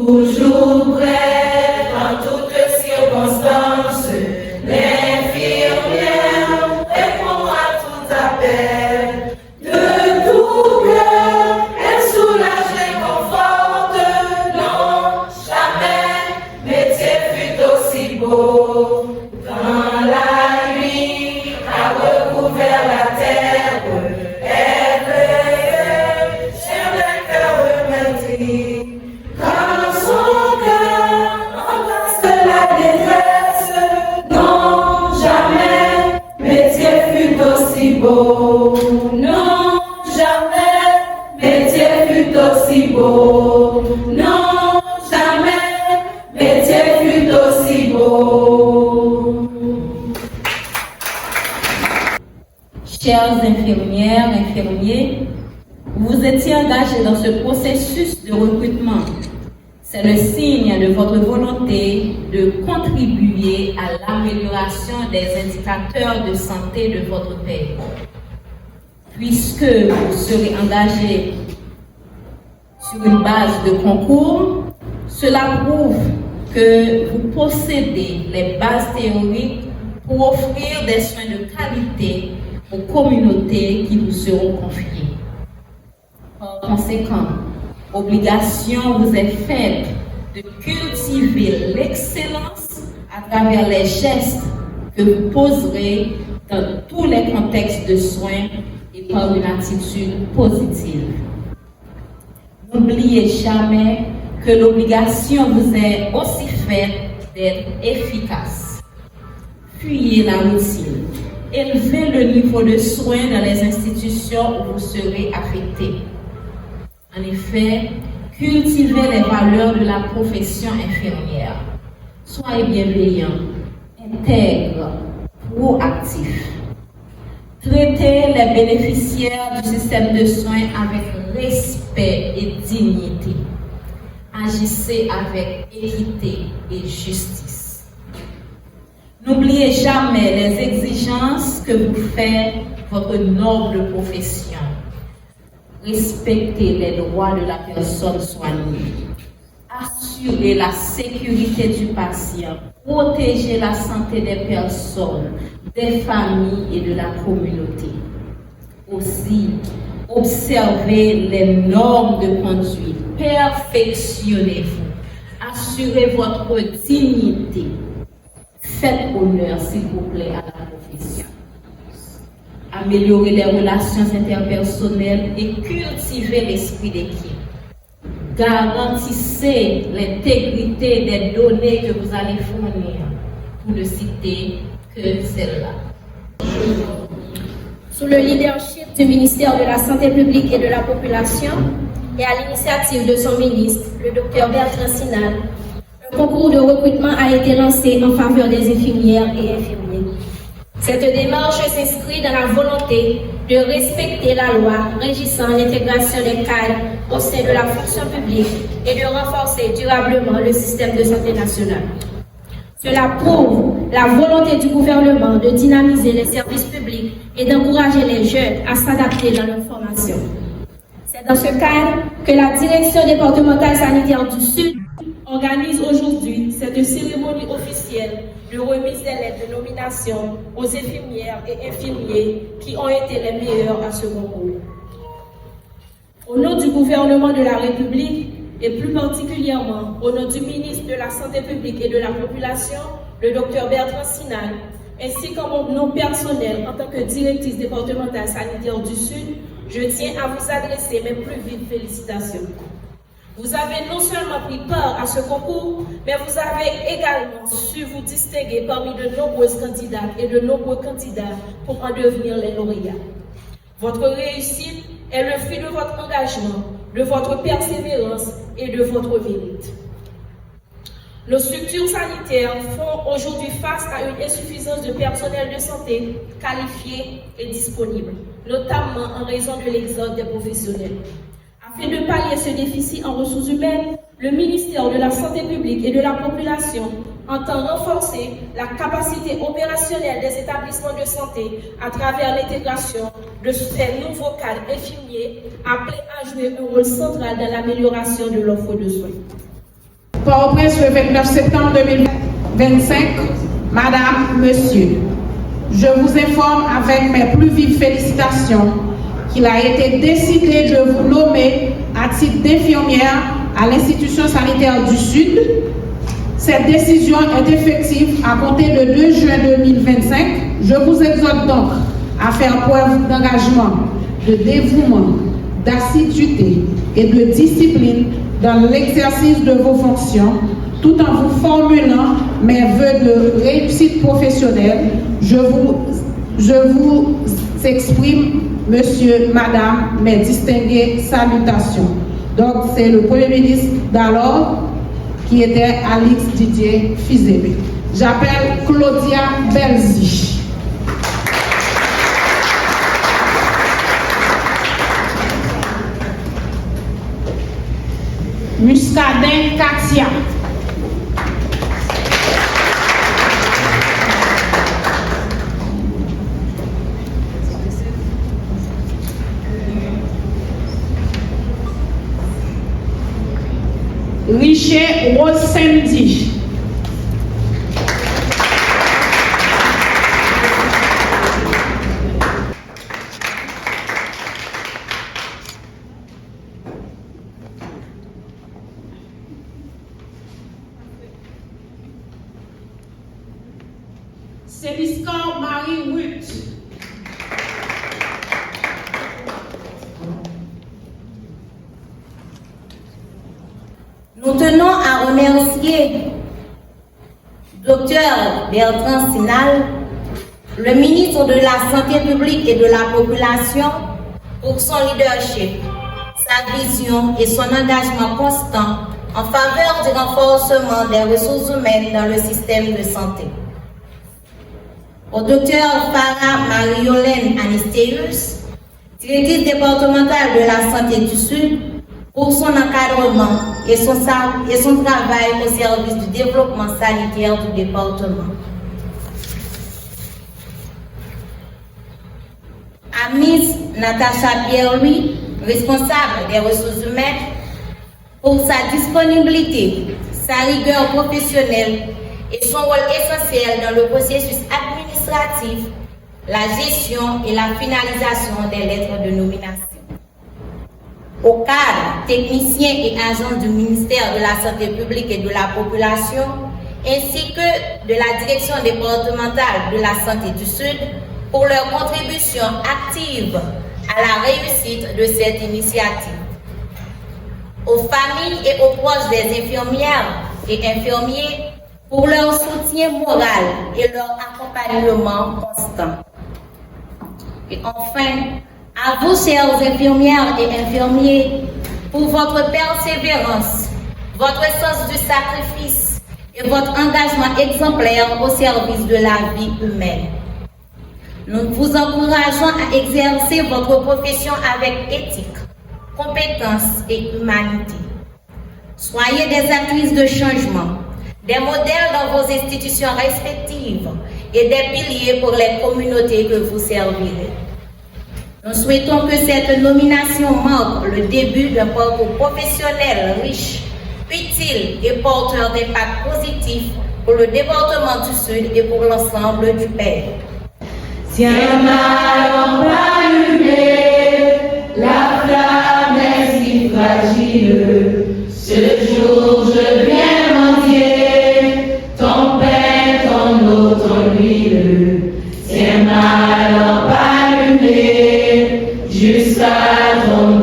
Toujours prêt dans toutes circonstances, l'infirmière répond à tout appel. De tout cœur, elle soulage et conforte. Non, jamais métier fut aussi beau. Quand la nuit a recouvert la terre, elle veillait sur le cœur meurtri. Quand son cœur embrasse la détresse, non, jamais métier fut aussi beau. Non, jamais métier fut aussi beau. Non, jamais métier fut aussi beau. Chères infirmières, infirmiers, vous étiez engagés dans ce processus de recrutement. C'est le signe de votre volonté de contribuer à l'amélioration des indicateurs de santé de votre pays. Puisque vous serez engagés sur une base de concours, cela prouve que vous possédez les bases théoriques pour offrir des soins de qualité aux communautés qui vous seront confiées. Par conséquent, obligation vous est faite de cultiver l'excellence à travers les gestes que vous poserez dans tous les contextes de soins et par une attitude positive. N'oubliez jamais que l'obligation vous est aussi faite d'être efficace. Fuyez la routine. Élevez le niveau de soins dans les institutions où vous serez affecté. En effet, cultivez les valeurs de la profession infirmière. Soyez bienveillants, intègres, proactifs. Traitez les bénéficiaires du système de soins avec respect et dignité. Agissez avec équité et justice. N'oubliez jamais les exigences que vous fait votre noble profession. Respectez les droits de la personne soignée. Assurez la sécurité du patient. Protégez la santé des personnes, des familles et de la communauté. Aussi, observez les normes de conduite. Perfectionnez-vous. Assurez votre dignité. Faites honneur, s'il vous plaît, à la profession. Améliorez les relations interpersonnelles et cultivez l'esprit d'équipe. Garantissez l'intégrité des données que vous allez fournir, pour ne citer que celle-là. Sous le leadership du ministère de la Santé publique et de la Population et à l'initiative de son ministre, le Dr Bertrand Sinal, un concours de recrutement a été lancé en faveur des infirmières et infirmiers. Cette démarche s'inscrit dans la volonté de respecter la loi régissant l'intégration des cadres au sein de la fonction publique et de renforcer durablement le système de santé national. Cela prouve la volonté du gouvernement de dynamiser les services publics et d'encourager les jeunes à s'adapter dans leur formation. C'est dans ce cadre que la Direction départementale sanitaire du Sud organise aujourd'hui cette cérémonie officielle de remise des lettres de nomination aux infirmières et infirmiers qui ont été les meilleurs à ce concours. Au nom du gouvernement de la République, et plus particulièrement au nom du ministre de la Santé publique et de la Population, le Dr Bertrand Sinal, ainsi qu'en mon nom personnel en tant que directrice départementale sanitaire du Sud, je tiens à vous adresser mes plus vives félicitations. Vous avez non seulement pris part à ce concours, mais vous avez également su vous distinguer parmi de nombreuses candidates et de nombreux candidats pour en devenir les lauréats. Votre réussite est le fruit de votre engagement, de votre persévérance et de votre mérite. Nos structures sanitaires font aujourd'hui face à une insuffisance de personnel de santé qualifié et disponible, notamment en raison de l'exode des professionnels. Afin de pallier ce déficit en ressources humaines, le ministère de la Santé publique et de la Population entend renforcer la capacité opérationnelle des établissements de santé à travers l'intégration de ces nouveaux cadres infirmiers appelés à jouer un rôle central dans l'amélioration de l'offre de soins. Port-au-Prince le 29 septembre 2025. Madame, Monsieur, je vous informe avec mes plus vives félicitations qu'il a été décidé de vous nommer à titre d'infirmière à l'institution sanitaire du Sud. Cette décision est effective à compter le 2 juin 2025. Je vous exhorte donc à faire preuve d'engagement, de dévouement, d'assiduité et de discipline dans l'exercice de vos fonctions, tout en vous formulant mes vœux de réussite professionnelle. Je vous exprime, Monsieur, Madame, mes distinguées salutations. Donc, c'est le Premier ministre d'alors, qui était Alix Didier Fizébé. J'appelle Claudia Belzi. Muscadin Katia. Richer Rose Samedi. Céliscan Marie Ruth. Nous tenons à remercier Dr Bertrand Sinal, le ministre de la Santé publique et de la Population, pour son leadership, sa vision et son engagement constant en faveur du renforcement des ressources humaines dans le système de santé. Au Dr Farah Marie-Yolène Anistéus, directrice départementale de la Santé du Sud, pour son encadrement et son travail au service du développement sanitaire du département. À Miss Natacha Pierre-Louis, responsable des ressources humaines, pour sa disponibilité, sa rigueur professionnelle et son rôle essentiel dans le processus administratif, la gestion et la finalisation des lettres de nomination. Aux cadres, techniciens et agents du ministère de la Santé publique et de la Population, ainsi que de la Direction départementale de la Santé du Sud, pour leur contribution active à la réussite de cette initiative. Aux familles et aux proches des infirmières et infirmiers, pour leur soutien moral et leur accompagnement constant. Et enfin, à vous, chères infirmières et infirmiers, pour votre persévérance, votre sens du sacrifice et votre engagement exemplaire au service de la vie humaine. Nous vous encourageons à exercer votre profession avec éthique, compétence et humanité. Soyez des actrices de changement, des modèles dans vos institutions respectives et des piliers pour les communautés que vous servirez. Nous souhaitons que cette nomination marque le début d'un parcours professionnel riche, utile et porteur d'impact positif pour le département du Sud et pour l'ensemble du pays. Tiens ma lampe allumée, la flamme est si fragile. Ce jour je viens mendier ton pain, ton eau, ton huile. Tiens ma lampe allumée jusqu'à ton